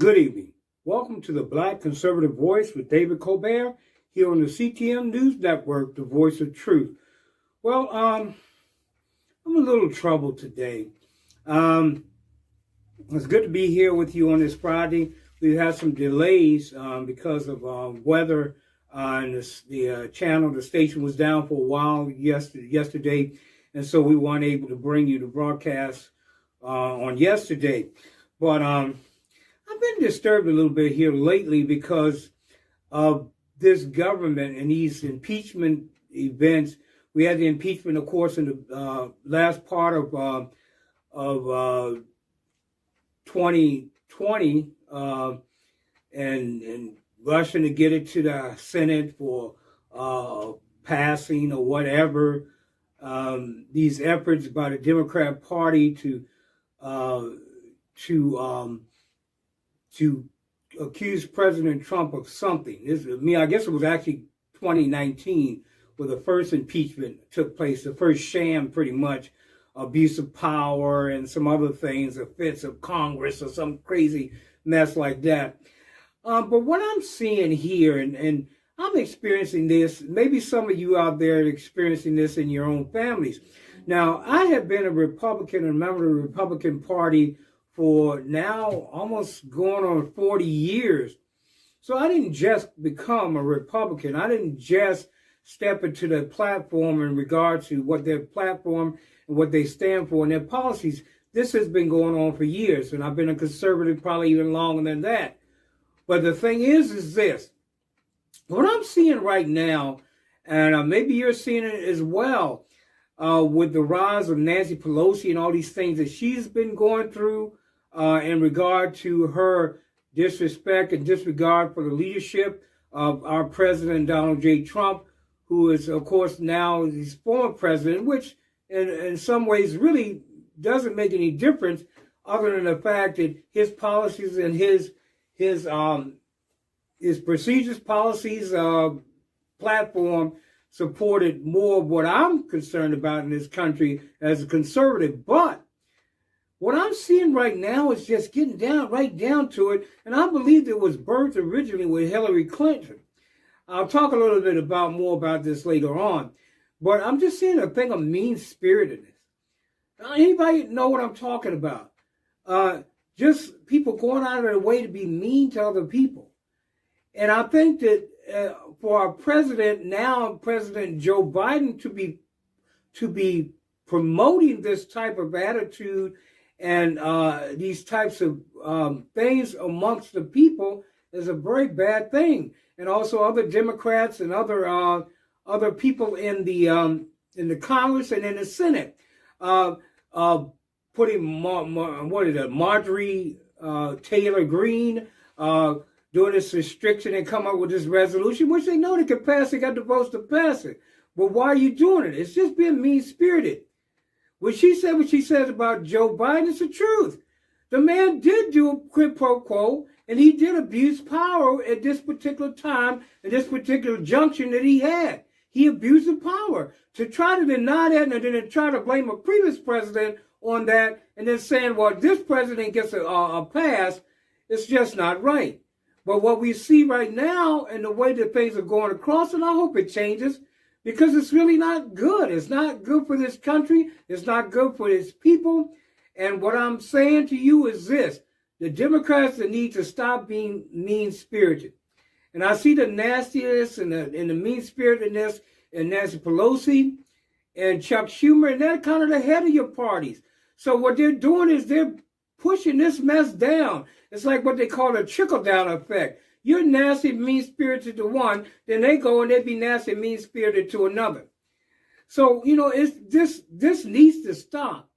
Good evening. Welcome to the Black Conservative Voice with David Colbert here on the CTM News Network, the voice of truth. Well, I'm a little troubled today. It's good to be here with you on this Friday. We've had some delays because of weather and the channel. The station was down for a while yesterday, and so we weren't able to bring you the broadcast on yesterday. But I've been disturbed a little bit here lately because of this government and these impeachment events. We had the impeachment, of course, in the last part of 2020, and rushing to get it to the Senate for passing or whatever. These efforts by the Democrat Party to accuse President Trump of something. I guess it was actually 2019 where the first impeachment took place, the first sham, pretty much, abuse of power and some other things, offense of Congress or some crazy mess like that. But what I'm seeing here, and I'm experiencing this, maybe some of you out there are experiencing this in your own families. Now, I have been a Republican, a member of the Republican Party for now almost going on 40 years. So I didn't just become a Republican. I didn't just step into the platform in regard to what their platform and what they stand for and their policies. This has been going on for years, and I've been a conservative probably even longer than that. But the thing is this. What I'm seeing right now, and maybe you're seeing it as well, with the rise of Nancy Pelosi and all these things that she's been going through in regard to her disrespect and disregard for the leadership of our President Donald J. Trump, who is, of course, now his former president, which in some ways really doesn't make any difference other than the fact that his policies and his procedures, policies, platform supported more of what I'm concerned about in this country as a conservative. But what I'm seeing right now is just getting right down to it. And I believe it was birthed originally with Hillary Clinton. I'll talk a little bit more about this later on. But I'm just seeing a thing of mean-spiritedness. Anybody know what I'm talking about? Just people going out of their way to be mean to other people. And I think that for our president now, President Joe Biden, to be promoting this type of attitude and these types of things amongst the people is a very bad thing. And also other Democrats and other people in the Congress and in the Senate putting Marjorie Taylor Greene doing this restriction and come up with this resolution, which they know they can pass. They got the votes to pass it. But why are you doing it? It's just being mean-spirited. What she says about Joe Biden is the truth. The man did do a quid pro quo, and he did abuse power at this particular time, at this particular junction that he had. He abused the power. To try to deny that and then try to blame a previous president on that and then saying, well, this president gets a pass, it's just not right. But what we see right now and the way that things are going across, and I hope it changes, because it's really not good. It's not good for this country. It's not good for its people. And what I'm saying to you is this. The Democrats need to stop being mean-spirited. And I see the nastiness and the mean-spiritedness in Nancy Pelosi and Chuck Schumer, and they're kind of the head of your parties. So what they're doing is they're pushing this mess down. It's like what they call a trickle-down effect. You're nasty, mean-spirited to one, then they go and they be nasty, mean-spirited to another. So, this needs to stop.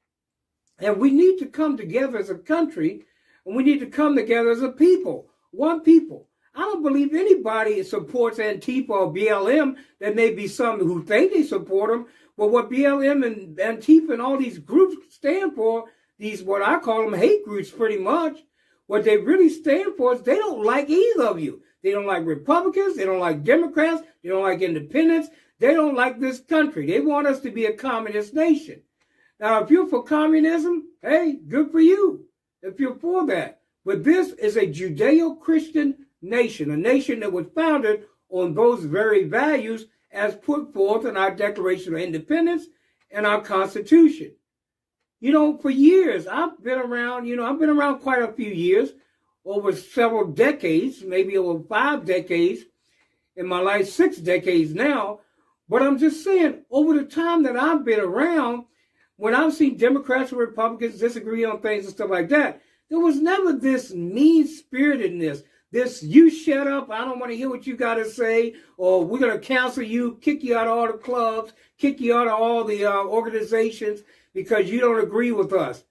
And we need to come together as a country, and we need to come together as a people, one people. I don't believe anybody supports Antifa or BLM. There may be some who think they support them, but what BLM and Antifa and all these groups stand for, these what I call them hate groups pretty much, what they really stand for is they don't like either of you. They don't like Republicans. They don't like Democrats. They don't like independents. They don't like this country. They want us to be a communist nation. Now, if you're for communism, hey, good for you if you're for that. But this is a Judeo-Christian nation, a nation that was founded on those very values as put forth in our Declaration of Independence and our Constitution. You know, for years, I've been around quite a few years, over several decades, maybe over 5 decades, in my life 6 decades now. But I'm just saying, over the time that I've been around, when I've seen Democrats and Republicans disagree on things and stuff like that, there was never this mean-spiritedness, this you shut up, I don't want to hear what you got to say, or we're going to cancel you, kick you out of all the clubs, kick you out of all the organizations because you don't agree with us.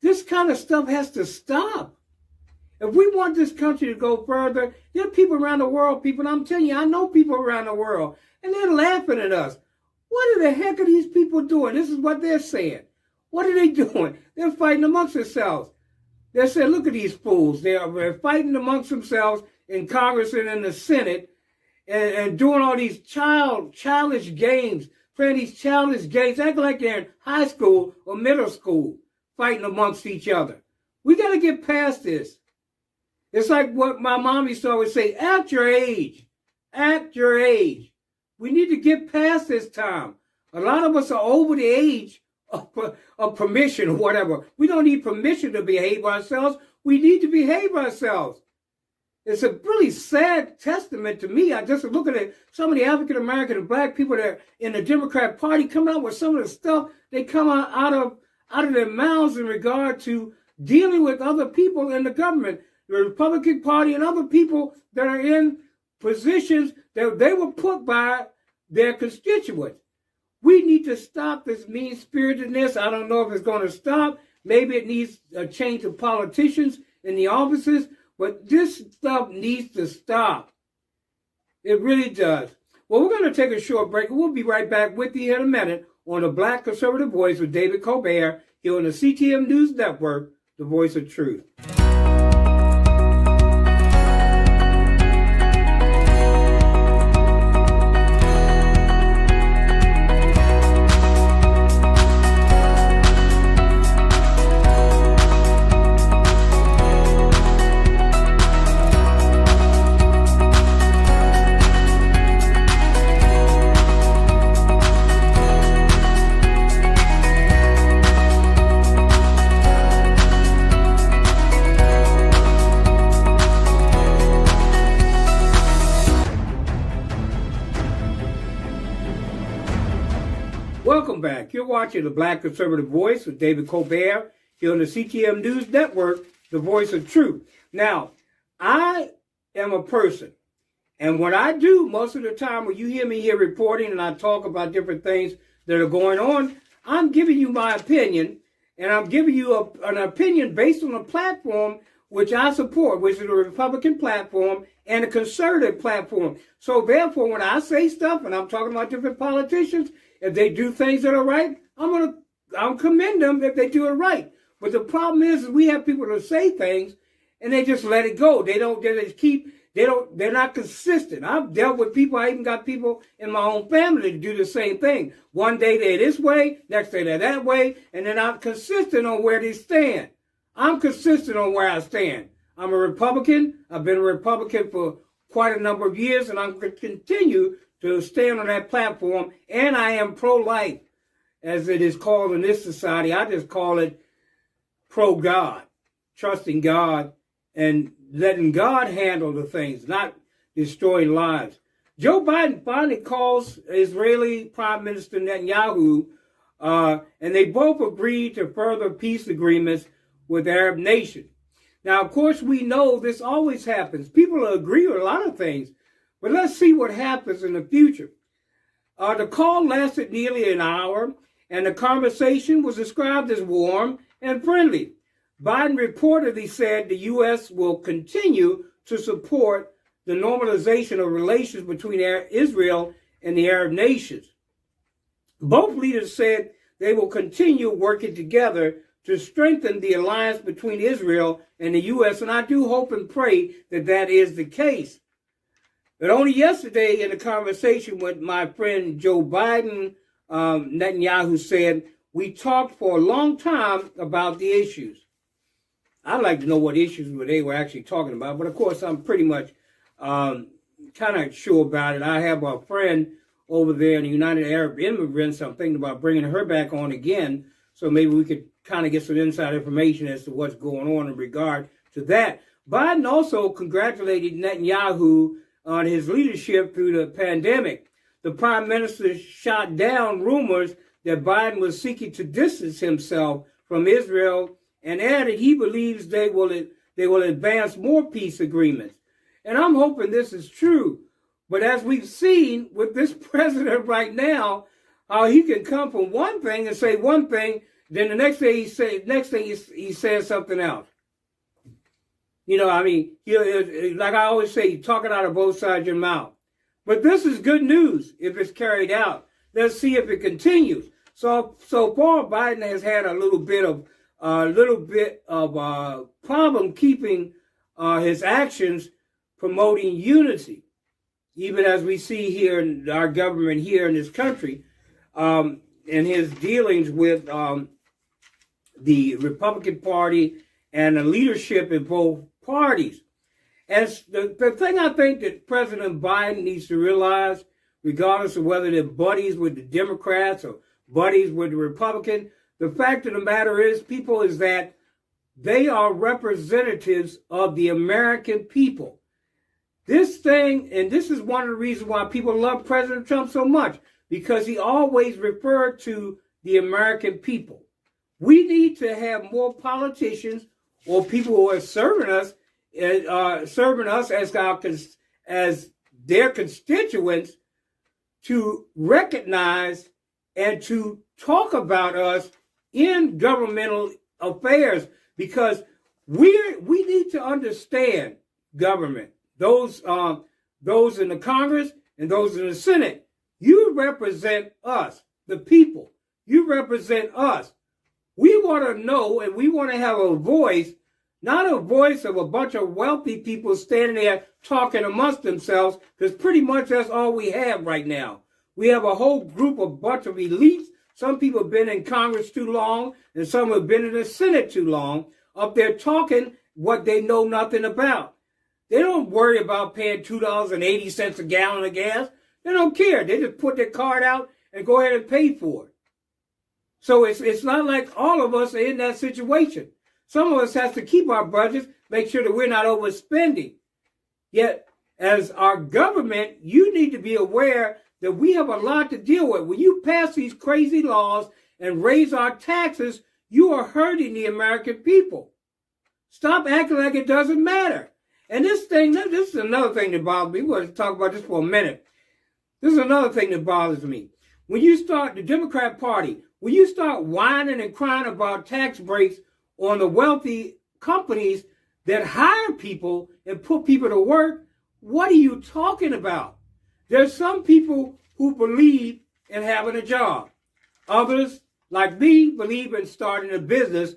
This kind of stuff has to stop. If we want this country to go further, there are people around the world, and I'm telling you, I know people around the world, and they're laughing at us. What the heck are these people doing? This is what they're saying. What are they doing? They're fighting amongst themselves. They're saying, look at these fools. They're fighting amongst themselves in Congress and in the Senate and doing all these childish games, playing these childish games, acting like they're in high school or middle school, fighting amongst each other. We got to get past this. It's like what my mom used to always say, act your age. Act your age. We need to get past this time. A lot of us are over the age of permission or whatever. We don't need permission to behave ourselves. We need to behave ourselves. It's a really sad testament to me. I just looking at some of the African American and black people that are in the Democrat Party coming out with some of the stuff they come out of their mouths in regard to dealing with other people in the government, the Republican Party and other people that are in positions that they were put by their constituents. We need to stop this mean-spiritedness. I don't know if it's going to stop. Maybe it needs a change of politicians in the offices, but this stuff needs to stop. It really does. Well, we're going to take a short break, and we'll be right back with you in a minute on the Black Conservative Voice with David Colbert here on the CTM News Network, the voice of truth. Welcome back. You're watching the Black Conservative Voice with David Colbert here on the CTM News Network, the voice of truth. Now, I am a person, and what I do most of the time when you hear me here reporting and I talk about different things that are going on, I'm giving you my opinion, and I'm giving you an opinion based on a platform which I support, which is a Republican platform and a conservative platform. So therefore, when I say stuff and I'm talking about different politicians, if they do things that are right, I'll commend them if they do it right. But the problem is we have people that say things and they just let it go. They're not consistent. I've dealt with people, I even got people in my own family to do the same thing. One day they're this way, next day they're that way, and they're not consistent on where they stand. I'm consistent on where I stand. I'm a Republican. I've been a Republican for quite a number of years, and I'm going to continue to stand on that platform, and I am pro-life, as it is called in this society. I just call it pro-God, trusting God and letting God handle the things, not destroying lives. Joe Biden finally calls Israeli Prime Minister Netanyahu, and they both agreed to further peace agreements with Arab nations. Now, of course, we know this always happens. People agree with a lot of things, but let's see what happens in the future. The call lasted nearly an hour, and the conversation was described as warm and friendly. Biden reportedly said the U.S. will continue to support the normalization of relations between Israel and the Arab nations. Both leaders said they will continue working together to strengthen the alliance between Israel and the U.S., and I do hope and pray that that is the case. But only yesterday in a conversation with my friend Joe Biden, Netanyahu said, we talked for a long time about the issues. I'd like to know what issues they were actually talking about. But of course, I'm pretty much kind of sure about it. I have a friend over there in the United Arab Emirates. I'm thinking about bringing her back on again, so maybe we could kind of get some inside information as to what's going on in regard to that. Biden also congratulated Netanyahu on his leadership through the pandemic. The prime minister shot down rumors that Biden was seeking to distance himself from Israel and added he believes they will advance more peace agreements. And I'm hoping this is true. But as we've seen with this president right now, how he can come from one thing and say one thing, then the next thing he says something else. You know, I mean, like I always say, you're talking out of both sides of your mouth. But this is good news if it's carried out. Let's see if it continues. So far, Biden has had a little bit of problem keeping his actions promoting unity, even as we see here in our government here in this country, and his dealings with the Republican Party and the leadership in both parties. As the thing I think that President Biden needs to realize, regardless of whether they're buddies with the Democrats or buddies with the Republicans, the fact of the matter is, people, is that they are representatives of the American people. This thing, and this is one of the reasons why people love President Trump so much, because he always referred to the American people. We need to have more politicians or people who are serving us as their constituents to recognize and to talk about us in governmental affairs, because we need to understand government. Those in the Congress and those in the Senate, you represent us, the people. You represent us. We want to know and we want to have a voice, not a voice of a bunch of wealthy people standing there talking amongst themselves, because pretty much that's all we have right now. We have a whole group of bunch of elites. Some people have been in Congress too long, and some have been in the Senate too long, up there talking what they know nothing about. They don't worry about paying $2.80 a gallon of gas. They don't care. They just put their card out and go ahead and pay for it. So it's not like all of us are in that situation. Some of us have to keep our budgets, make sure that we're not overspending. Yet, as our government, you need to be aware that we have a lot to deal with. When you pass these crazy laws and raise our taxes, you are hurting the American people. Stop acting like it doesn't matter. And this is another thing that bothers me. We're going to talk about this for a minute. This is another thing that bothers me. When you start, the Democrat Party, when you start whining and crying about tax breaks on the wealthy companies that hire people and put people to work, what are you talking about? There's some people who believe in having a job. Others, like me, believe in starting a business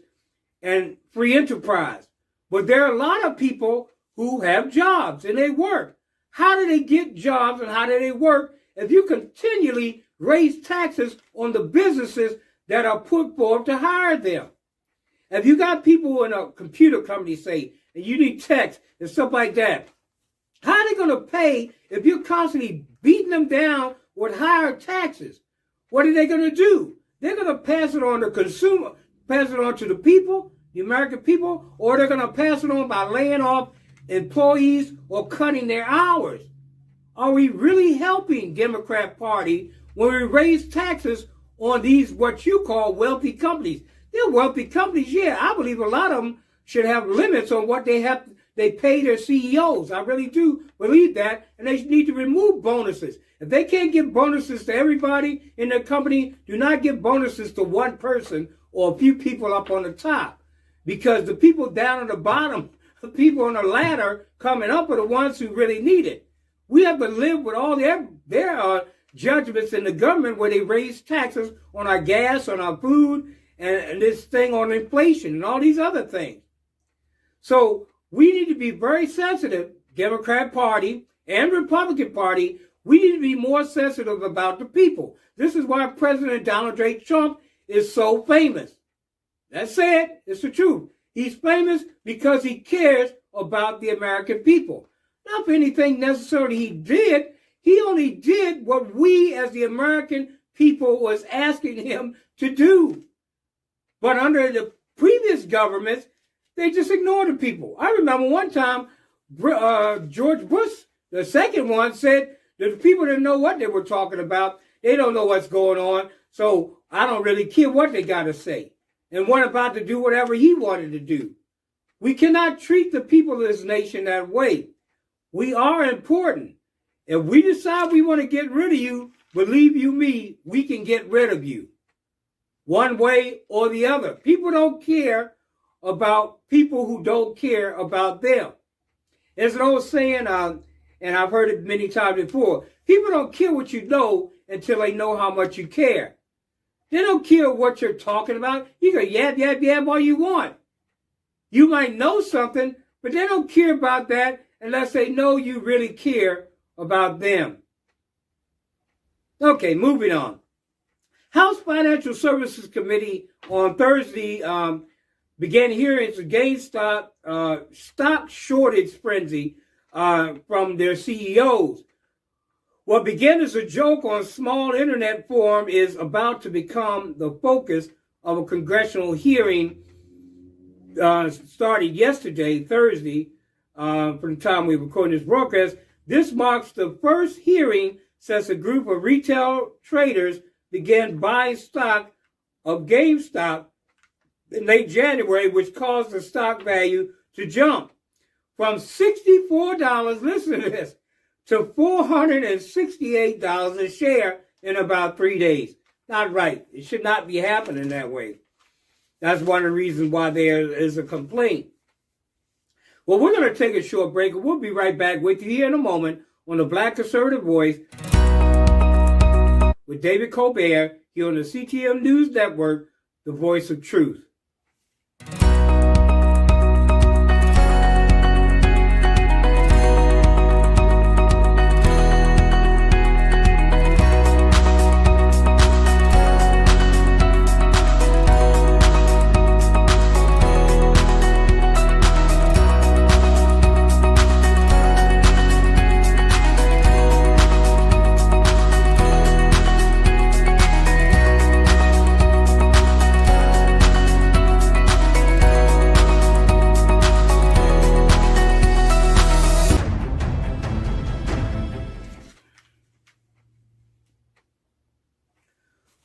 and free enterprise. But there are a lot of people who have jobs and they work. How do they get jobs and how do they work if you continually raise taxes on the businesses that are put forth to hire them? If you got people in a computer company, say, and you need techs and stuff like that, how are they going to pay if you're constantly beating them down with higher taxes? What are they going to do? They're going to pass it on to consumer, pass it on to the people, the American people, or they're going to pass it on by laying off employees or cutting their hours. Are we really helping Democrat Party when we raise taxes on these what you call wealthy companies? They're wealthy companies, yeah. I believe a lot of them should have limits on what they pay their CEOs. I really do believe that, and they need to remove bonuses. If they can't give bonuses to everybody in their company, do not give bonuses to one person or a few people up on the top, because the people down at the bottom, the people on the ladder coming up are the ones who really need it. We have to live with all their judgments in the government where they raise taxes on our gas, on our food, and this thing on inflation and all these other things. So we need to be very sensitive, Democrat Party and Republican Party. We need to be more sensitive about the people. This is why President Donald J. Trump is so famous. That's it. It's the truth. He's famous because he cares about the American people. Not for anything necessarily he did. He only did what we as the American people was asking him to do. But under the previous governments, they just ignored the people. I remember one time, George Bush, the second one, said that the people didn't know what they were talking about. They don't know what's going on, so I don't really care what they got to say. And went about to do whatever he wanted to do. We cannot treat the people of this nation that way. We are important. If we decide we want to get rid of you, believe you me, we can get rid of you. One way or the other. People don't care about people who don't care about them. There's an old saying, and I've heard it many times before, people don't care what you know until they know how much you care. They don't care what you're talking about. You can yab all you want. You might know something, but they don't care about that unless they know you really care about them. Okay, moving on. House Financial Services Committee on Thursday began hearings against stock shortage frenzy from their CEOs. What began as a joke on a small internet forum is about to become the focus of a congressional hearing started yesterday, Thursday, from the time we were recording this broadcast. This marks the first hearing since a group of retail traders began buying stock of GameStop in late January, which caused the stock value to jump from $64, listen to this, to $468 a share in about 3 days. Not right. It should not be happening that way. That's one of the reasons why there is a complaint. Well, we're going to take a short break, and we'll be right back with you here in a moment on the Black Conservative Voice with David Colbert here on the CTM News Network, the voice of truth.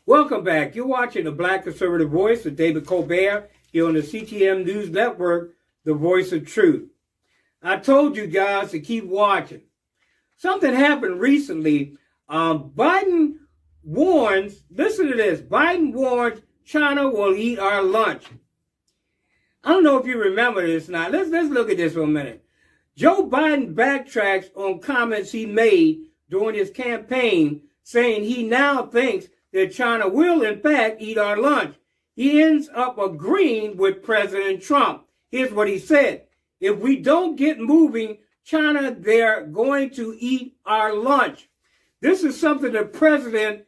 Welcome back. You're watching the Black Conservative Voice with David Colbert here on the CTM News Network, the voice of truth. I told you guys to keep watching. Something happened recently. Biden warns, listen to this, Biden warns China will eat our lunch. I don't know if you remember this now. Let's look at this for a minute. Joe Biden backtracks on comments he made during his campaign, saying he now thinks that China will, in fact, eat our lunch. He ends up agreeing with President Trump. Here's what he said. If we don't get moving, China, they're going to eat our lunch. This is something that President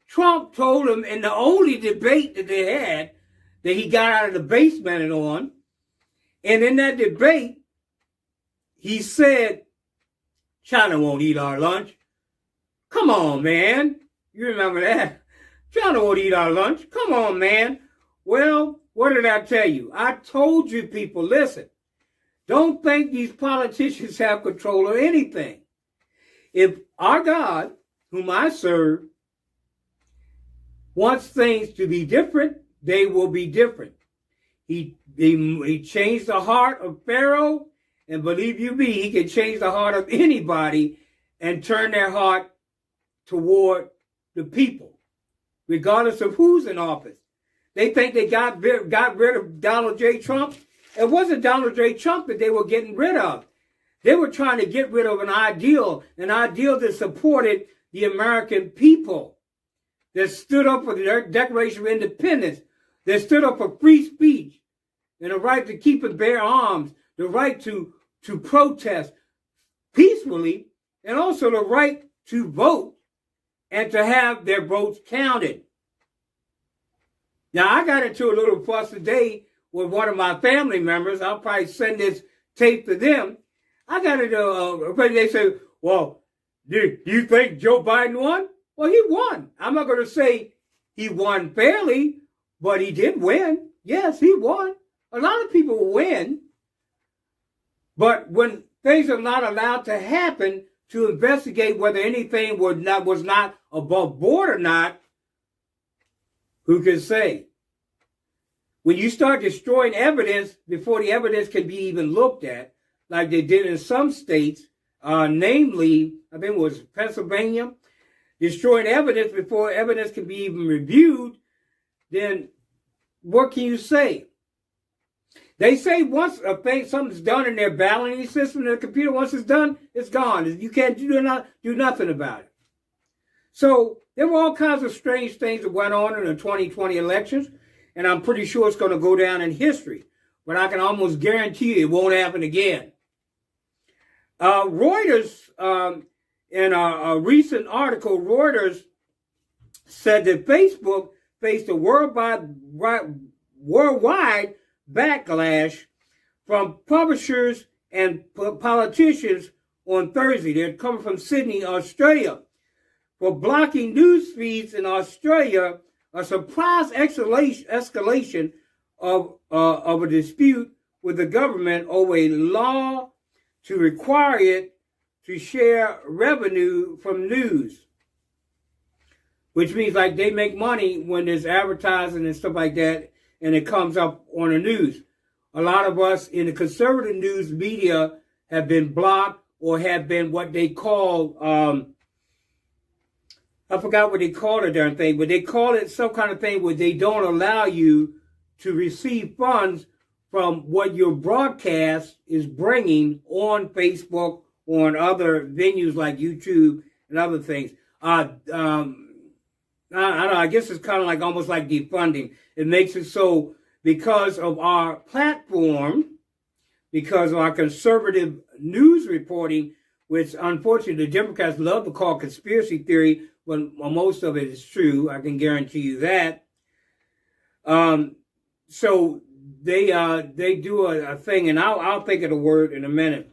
Trump told him in the only debate that they had, that he got out of the basement on. And in that debate, he said, China won't eat our lunch. Come on, man. You remember that? China won't eat our lunch. Come on, man. Well, what did I tell you? I told you people, listen, don't think these politicians have control of anything. If our God, whom I serve, wants things to be different, they will be different. He changed the heart of Pharaoh, and believe you me, he can change the heart of anybody and turn their heart toward the people, regardless of who's in office. They think they got rid of Donald J. Trump. It wasn't Donald J. Trump that they were getting rid of. They were trying to get rid of an ideal that supported the American people, that stood up for the Declaration of Independence, that stood up for free speech and the right to keep and bear arms, the right to protest peacefully, and also the right to vote and to have their votes counted. Now, I got into a little fuss today with one of my family members. I'll probably send this tape to them. I got it. They say, well, do you think Joe Biden won? Well, he won. I'm not going to say he won fairly, but he did win. Yes, he won. A lot of people win. But when things are not allowed to happen to investigate whether anything was not above board or not, who can say? When you start destroying evidence before the evidence can be even looked at, like they did in some states, namely, I think it was Pennsylvania, destroying evidence before evidence can be even reviewed, then what can you say? They say once something's done in their balloting system in the computer, once it's done, it's gone. You can't do nothing about it. So there were all kinds of strange things that went on in the 2020 elections, and I'm pretty sure it's going to go down in history. But I can almost guarantee you it won't happen again. Reuters, in a recent article, Reuters said that Facebook faced a worldwide backlash from publishers and politicians on Thursday. They're coming from Sydney, Australia, for blocking news feeds in Australia, a surprise escalation of a dispute with the government over a law to require it to share revenue from news, which means like they make money when there's advertising and stuff like that, and it comes up on the news. A lot of us in the conservative news media have been blocked or have been what they call, I forgot what they call the darn thing, but they call it some kind of thing where they don't allow you to receive funds from what your broadcast is bringing on Facebook, on other venues like YouTube and other things. I don't know, I guess it's kind of like almost like defunding. It makes it so because of our platform, because of our conservative news reporting, which unfortunately the Democrats love to call conspiracy theory, but most of it is true. I can guarantee you that. So they do a thing, and I'll think of the word in a minute.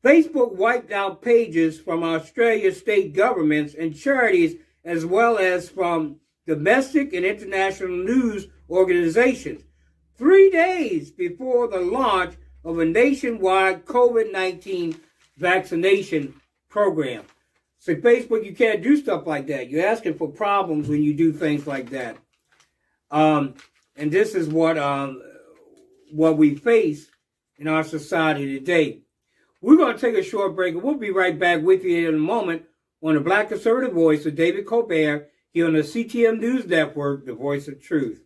Facebook wiped out pages from Australia's state governments and charities, as well as from domestic and international news organizations, 3 days before the launch of a nationwide COVID-19 vaccination program. So Facebook, you can't do stuff like that. You're asking for problems when you do things like that. And this is what we face in our society today. We're going to take a short break, and we'll be right back with you in a moment on the Black Conservative Voice of David Colbert here on the CTM News Network, the voice of truth.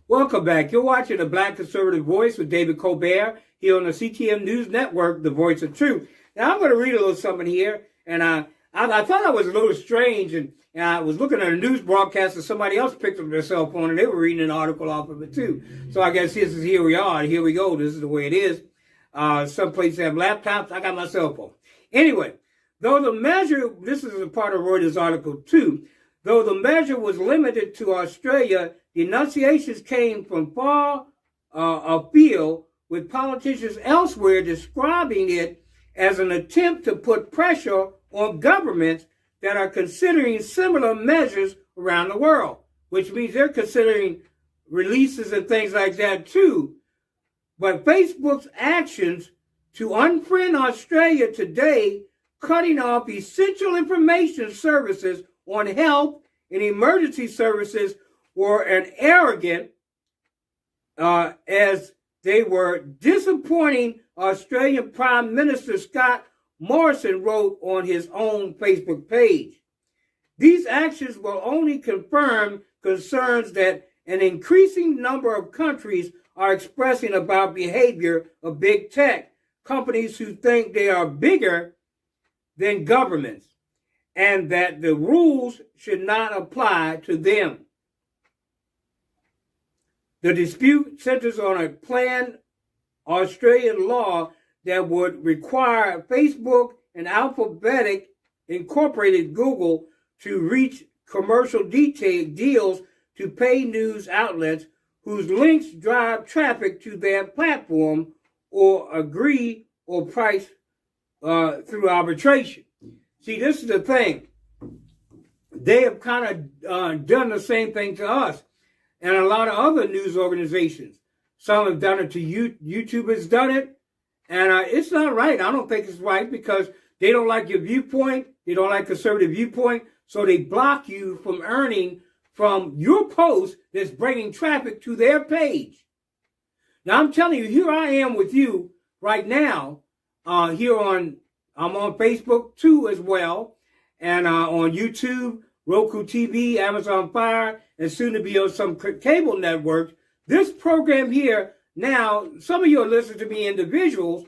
Welcome back. You're watching the Black Conservative Voice with David Colbert here on the CTM News Network, the voice of truth. Now, I'm going to read a little something here, and I thought I was a little strange, and I was looking at a news broadcast, and somebody else picked up their cell phone, and they were reading an article off of it, too. So I guess here we are, here we go. This is the way it is. Some places have laptops. I got my cell phone. Anyway, though the measure, this is a part of Reuters article, too, though the measure was limited to Australia, denunciations came from far afield, with politicians elsewhere describing it as an attempt to put pressure on governments that are considering similar measures around the world, which means they're considering releases and things like that too. But Facebook's actions to unfriend Australia today, cutting off essential information services on health and emergency services, were an arrogant, as they were disappointing. Australian Prime Minister Scott Morrison wrote on his own Facebook page. These actions will only confirm concerns that an increasing number of countries are expressing about behavior of big tech, companies who think they are bigger than governments, and that the rules should not apply to them. The dispute centers on a planned Australian law that would require Facebook and Alphabetic incorporated Google to reach commercial deals to pay news outlets whose links drive traffic to their platform or agree or price through arbitration. See, this is the thing. They have kind of done the same thing to us and a lot of other news organizations. Some have done it to YouTube has done it, and it's not right. I don't think it's right because they don't like your viewpoint. They don't like conservative viewpoint, so they block you from earning from your post that's bringing traffic to their page. Now, I'm telling you, here I am with you right now. I'm on Facebook too as well, and on YouTube, Roku TV, Amazon Fire, and soon to be on some cable networks. This program here now, some of you are listening to me individuals,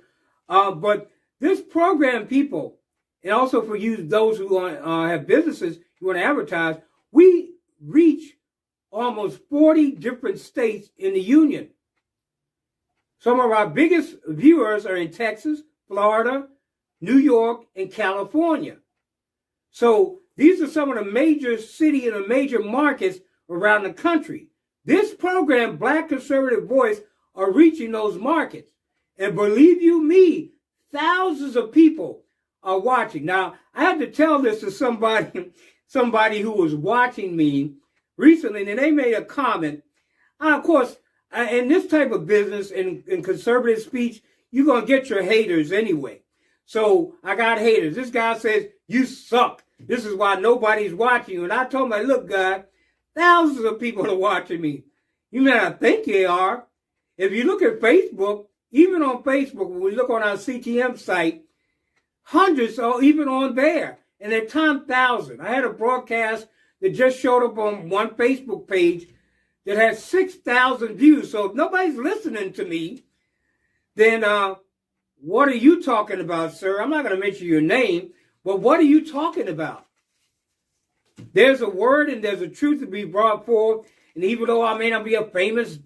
but this program, people, and also for you, those who have businesses, you want to advertise, we reach almost 40 different states in the union. Some of our biggest viewers are in Texas, Florida, New York, and California. So these are some of the major cities and the major markets around the country. This program, Black Conservative Voice, are reaching those markets. And believe you me, thousands of people are watching. Now, I had to tell this to somebody who was watching me recently, and they made a comment. Of course, in this type of business, in conservative speech, you're going to get your haters anyway. So I got haters. This guy says, you suck. This is why nobody's watching you. And I told him, look, guy, thousands of people are watching me. You may not think they are. If you look at Facebook, even on Facebook, when we look on our CTM site, hundreds are even on there. And they're times 1,000. I had a broadcast that just showed up on one Facebook page that has 6,000 views. So if nobody's listening to me, then what are you talking about, sir? I'm not going to mention your name, but what are you talking about? There's a word and there's a truth to be brought forth. And even though I may not be a famous,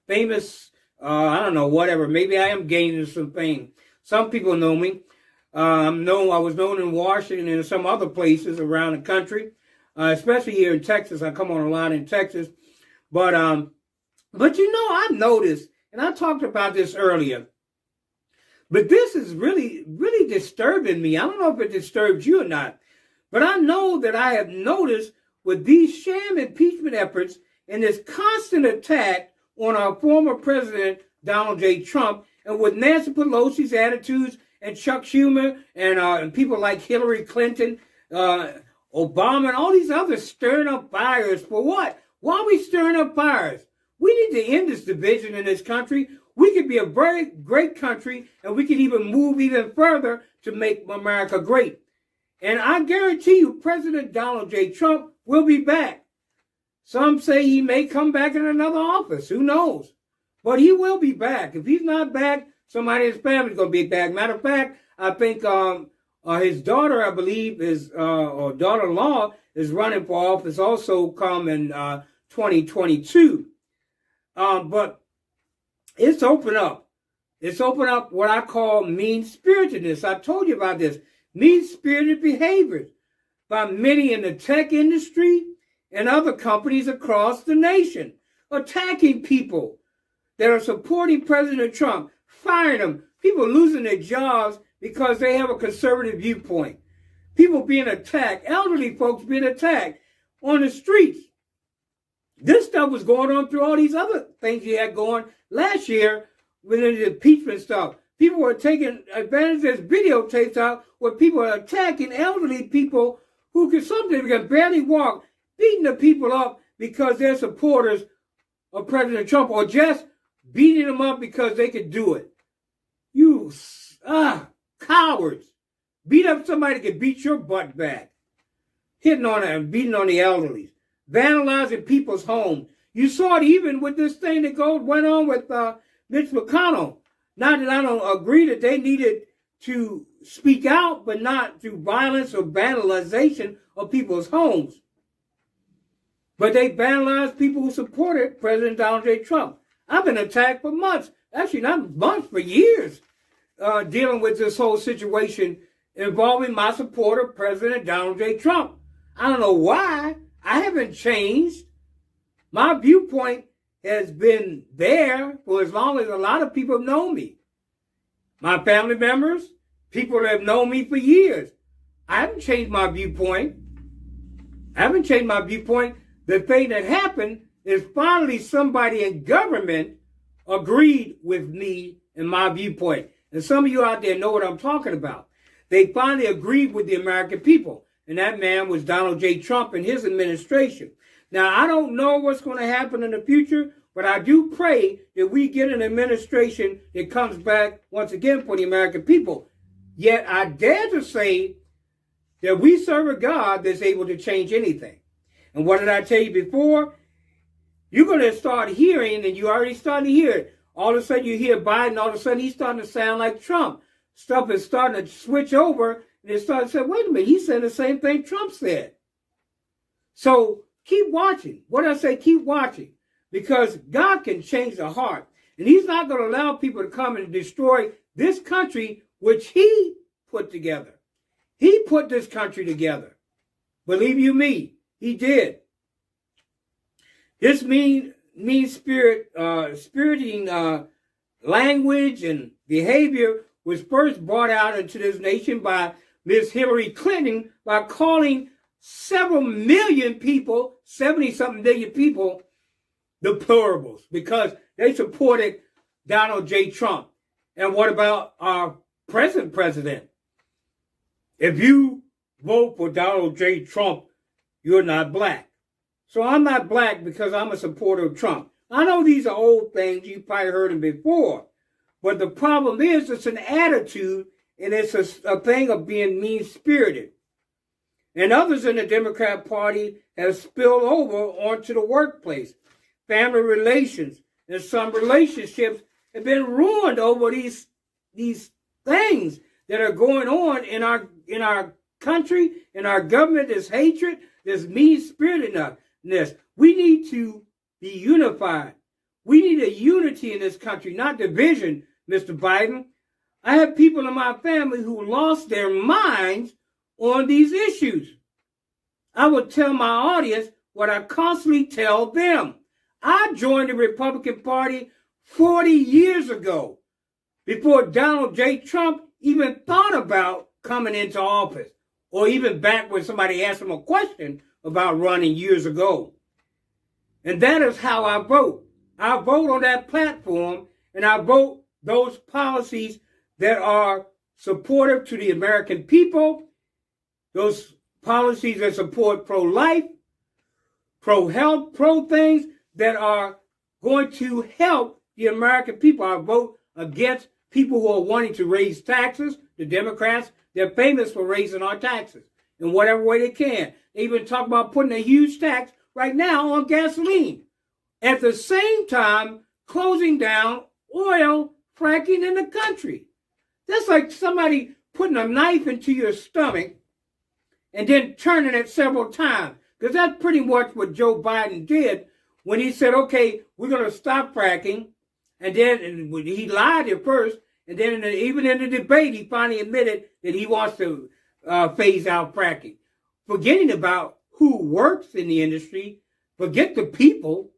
famous, I don't know, whatever. Maybe I am gaining some fame. Some people know me. I was known in Washington and some other places around the country, especially here in Texas. I come on a lot in Texas. But you know, I've noticed, and I talked about this earlier, but this is really, really disturbing me. I don't know if it disturbs you or not, but I know that I have noticed with these sham impeachment efforts and this constant attack on our former president, Donald J. Trump, and with Nancy Pelosi's attitudes and Chuck Schumer and people like Hillary Clinton, Obama, and all these others stirring up fires. For what? Why are we stirring up fires? We need to end this division in this country. We could be a very great country, and we could even move even further to make America great. And I guarantee you, President Donald J. Trump will be back. Some say he may come back in another office. Who knows? But he will be back. If he's not back, somebody in his family is going to be back. Matter of fact, I think his daughter, I believe, or daughter-in-law is running for office also come in 2022. But it's opened up. It's opened up what I call mean-spiritedness. I told you about this. Mean-spirited behaviors by many in the tech industry and other companies across the nation, attacking people that are supporting President Trump, firing them, people losing their jobs because they have a conservative viewpoint, people being attacked, elderly folks being attacked on the streets. This stuff was going on through all these other things you had going last year with the impeachment stuff. People were taking advantage of videotapes out where people are attacking elderly people who can barely walk, beating the people up because they're supporters of President Trump, or just beating them up because they could do it. You cowards. Beat up somebody that can beat your butt back. Hitting on and beating on the elderly. Vandalizing people's homes. You saw it even with this thing that went on with Mitch McConnell. Not that I don't agree that they needed to speak out, but not through violence or vandalization of people's homes. But they vandalized people who supported President Donald J. Trump. I've been attacked for months. Actually, not months, for years. dealing with this whole situation involving my supporter, President Donald J. Trump. I don't know why. I haven't changed. My viewpoint has been there for as long as a lot of people have known me. My family members, people that have known me for years. I haven't changed my viewpoint. The thing that happened is finally somebody in government agreed with me and my viewpoint. And some of you out there know what I'm talking about. They finally agreed with the American people. And that man was Donald J. Trump and his administration. Now, I don't know what's going to happen in the future, but I do pray that we get an administration that comes back once again for the American people. Yet I dare to say that we serve a God that's able to change anything. And what did I tell you before? You're going to start hearing, and you already starting to hear it. All of a sudden you hear Biden, all of a sudden he's starting to sound like Trump. Stuff is starting to switch over, and they start to say, wait a minute, he's saying the same thing Trump said. So keep watching. What I say, keep watching. Because God can change the heart. And he's not going to allow people to come and destroy this country, which he put together. He put this country together. Believe you me, he did. This mean spiriting language and behavior was first brought out into this nation by Miss Hillary Clinton by calling several million people, 70-something million people, deplorables because they supported Donald J. Trump. And what about our present president? If you vote for Donald J. Trump, you're not black. So I'm not black because I'm a supporter of Trump. I know these are old things. You've probably heard them before. But the problem is it's an attitude and it's a thing of being mean-spirited. And others in the Democrat Party have spilled over onto the workplace. Family relations and some relationships have been ruined over these things that are going on in our country, in our government. There's hatred, there's mean-spiritedness. We need to be unified. We need a unity in this country, not division, Mr. Biden. I have people in my family who lost their minds on these issues. I would tell my audience what I constantly tell them. I joined the Republican Party 40 years ago, before Donald J. Trump even thought about coming into office, or even back when somebody asked him a question about running years ago. And that is how I vote. I vote on that platform, and I vote those policies that are supportive to the American people, those policies that support pro-life, pro-health, pro-things that are going to help the American people. I vote against people who are wanting to raise taxes. The Democrats, they're famous for raising our taxes in whatever way they can. They even talk about putting a huge tax right now on gasoline. At the same time, closing down oil fracking in the country. That's like somebody putting a knife into your stomach and then turning it several times. Because that's pretty much what Joe Biden did when he said, okay, we're going to stop fracking. And then he lied at first. And then even in the debate, he finally admitted that he wants to phase out fracking. Forgetting about who works in the industry, forget the people.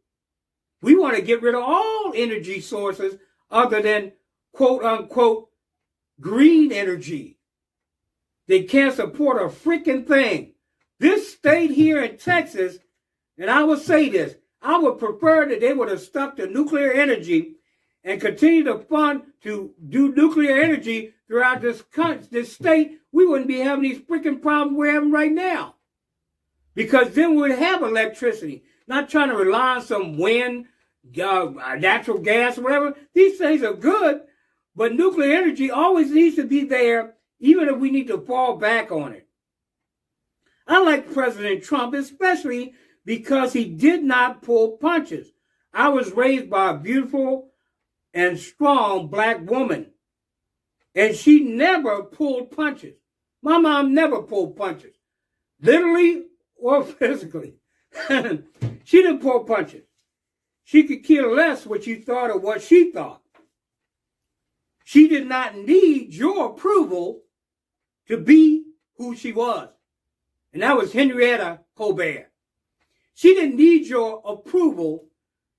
We want to get rid of all energy sources other than, quote unquote, green energy. They can't support a freaking thing. This state here in Texas, and I will say this, I would prefer that they would have stuck to nuclear energy and continue to fund to do nuclear energy throughout this state. We wouldn't be having these freaking problems we're having right now. Because then we'd have electricity, not trying to rely on some wind, natural gas, or whatever. These things are good, but nuclear energy always needs to be there, even if we need to fall back on it. I like President Trump, especially because he did not pull punches. I was raised by a beautiful and strong black woman, and she never pulled punches. My mom never pulled punches, literally or physically. She didn't pull punches. She could care less what you thought or what she thought. She did not need your approval to be who she was. And that was Henrietta Colbert. She didn't need your approval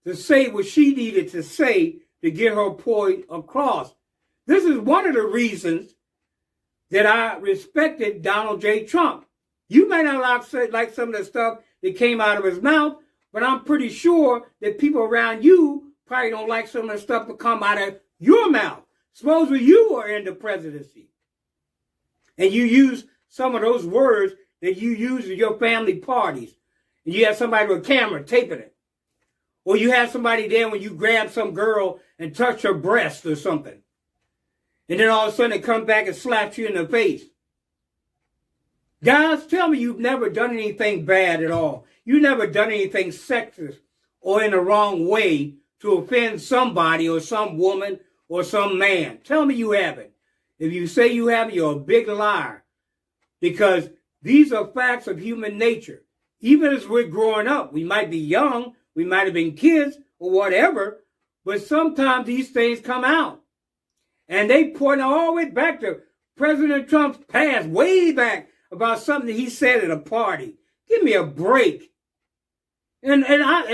to say what she needed to say to get her point across. This is one of the reasons that I respected Donald J. Trump. You may not like some of the stuff that came out of his mouth, but I'm pretty sure that people around you probably don't like some of the stuff that come out of your mouth. Suppose you were in the presidency and you use some of those words that you use in your family parties, and you have somebody with a camera taping it. Or you have somebody there when you grab some girl and touch her breast or something. And then all of a sudden it comes back and slaps you in the face. Guys, tell me you've never done anything bad at all. You've never done anything sexist or in the wrong way to offend somebody or some woman or some man. Tell me you haven't. If you say you haven't, you're a big liar. Because these are facts of human nature. Even as we're growing up, we might be young, we might have been kids or whatever, but sometimes these things come out. And they point all the way back to President Trump's past, way back, about something that he said at a party. Give me a break. And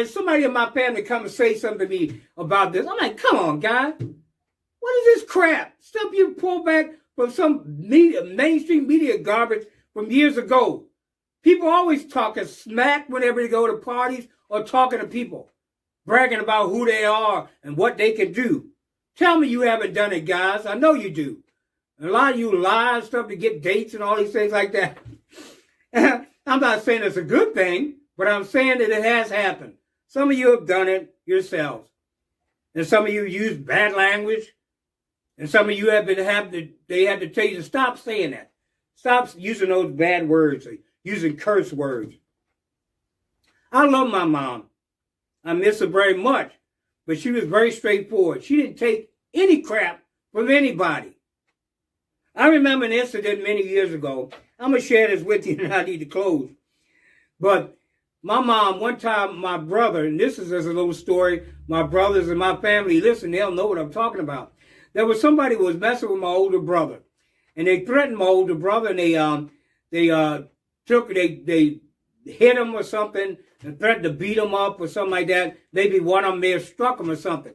somebody in my family come and say something to me about this. I'm like, come on, guy. What is this crap? Stuff you pull back from some mainstream media garbage from years ago. People always talking smack whenever they go to parties or talking to people, bragging about who they are and what they can do. Tell me you haven't done it, guys. I know you do. A lot of you lie and stuff to get dates and all these things like that. I'm not saying it's a good thing, but I'm saying that it has happened. Some of you have done it yourselves. And some of you use bad language. And some of you they have to tell you to stop saying that. Stop using those bad words, or using curse words. I love my mom. I miss her very much. But she was very straightforward. She didn't take any crap from anybody. I remember an incident many years ago. I'm going to share this with you and I need to close. But my mom, one time, my brother, and this is just a little story, my brothers and my family, listen, they'll know what I'm talking about. There was somebody who was messing with my older brother. And they threatened my older brother, and they hit him or something and threatened to beat him up or something like that. Maybe one of them may have struck him or something.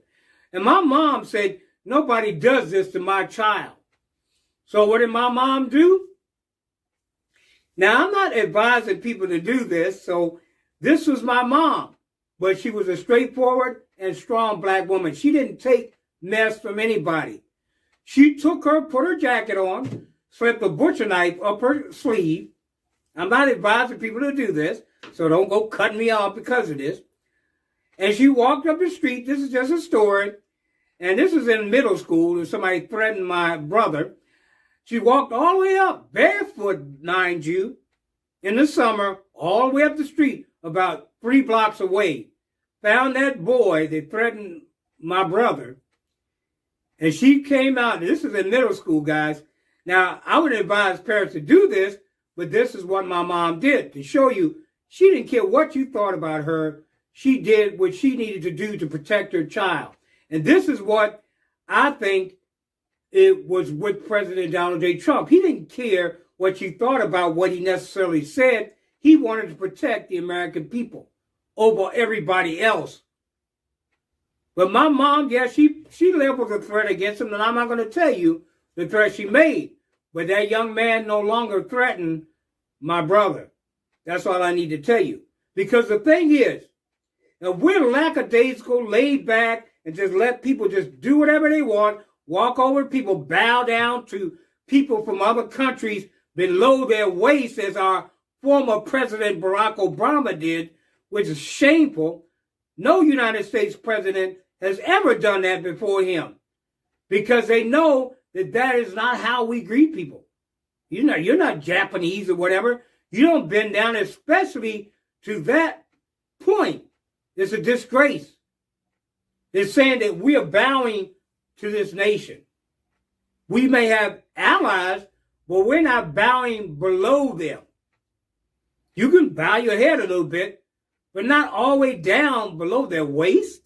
And my mom said, nobody does this to my child. So what did my mom do? Now, I'm not advising people to do this, so this was my mom. But she was a straightforward and strong black woman. She didn't take mess from anybody. She put her jacket on, slipped a butcher knife up her sleeve. I'm not advising people to do this, so don't go cutting me off because of this. And she walked up the street. This is just a story. And this was in middle school, and somebody threatened my brother. She walked all the way up, barefoot, mind you, in the summer, all the way up the street, about 3 blocks away. Found that boy that threatened my brother. And she came out, and this is in middle school, guys. Now, I would advise parents to do this, but this is what my mom did to show you she didn't care what you thought about her. She did what she needed to do to protect her child. And this is what I think it was with President Donald J. Trump. He didn't care what you thought about what he necessarily said. He wanted to protect the American people over everybody else. But my mom, yeah, she leveled a threat against him, and I'm not going to tell you the threat she made. But that young man no longer threatened my brother. That's all I need to tell you. Because the thing is, if we're lackadaisical, laid back, and just let people just do whatever they want, walk over people, bow down to people from other countries below their waist, as our former President Barack Obama did, which is shameful. No United States president has ever done that before him, because they know that that is not how we greet people. You're not Japanese or whatever. You don't bend down, especially to that point. It's a disgrace. It's saying that we are bowing to this nation. We may have allies, but we're not bowing below them. You can bow your head a little bit, but not all the way down below their waist.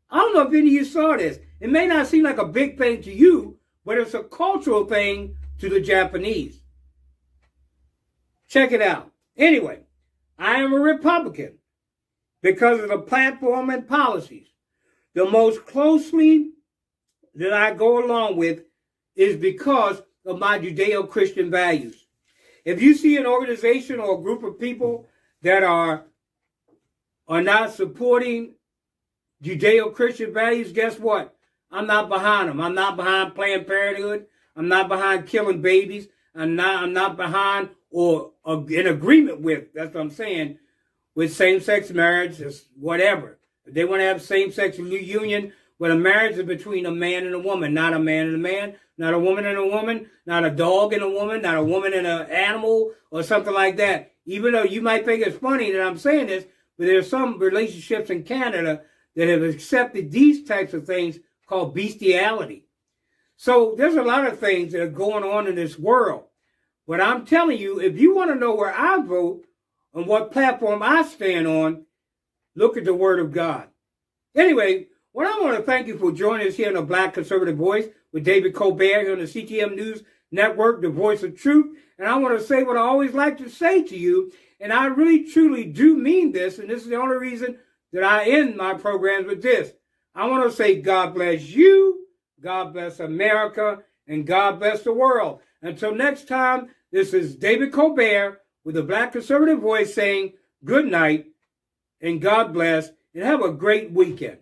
I don't know if any of you saw this. It may not seem like a big thing to you, but it's a cultural thing to the Japanese. Check it out. Anyway, I am a Republican because of the platform and policies. The most closely that I go along with is because of my Judeo-Christian values. If you see an organization or a group of people that are not supporting Judeo-Christian values, guess what? I'm not behind them. I'm not behind Planned Parenthood. I'm not behind killing babies. I'm not behind or in agreement with, that's what I'm saying, with same-sex marriage, whatever. If they want to have same-sex union, but a marriage is between a man and a woman, not a man and a man, not a woman and a woman, not a dog and a woman, not a woman and an animal, or something like that. Even though you might think it's funny that I'm saying this, but there are some relationships in Canada that have accepted these types of things called bestiality. So there's a lot of things that are going on in this world. But I'm telling you, if you want to know where I vote and what platform I stand on, look at the Word of God. Anyway, well, I want to thank you for joining us here on the Black Conservative Voice with David Colbert here on the CTM News Network, the voice of truth. And I want to say what I always like to say to you, and I really, truly do mean this, and this is the only reason that I end my programs with this. I want to say God bless you, God bless America, and God bless the world. Until next time, this is David Colbert with the Black Conservative Voice saying good night and God bless and have a great weekend.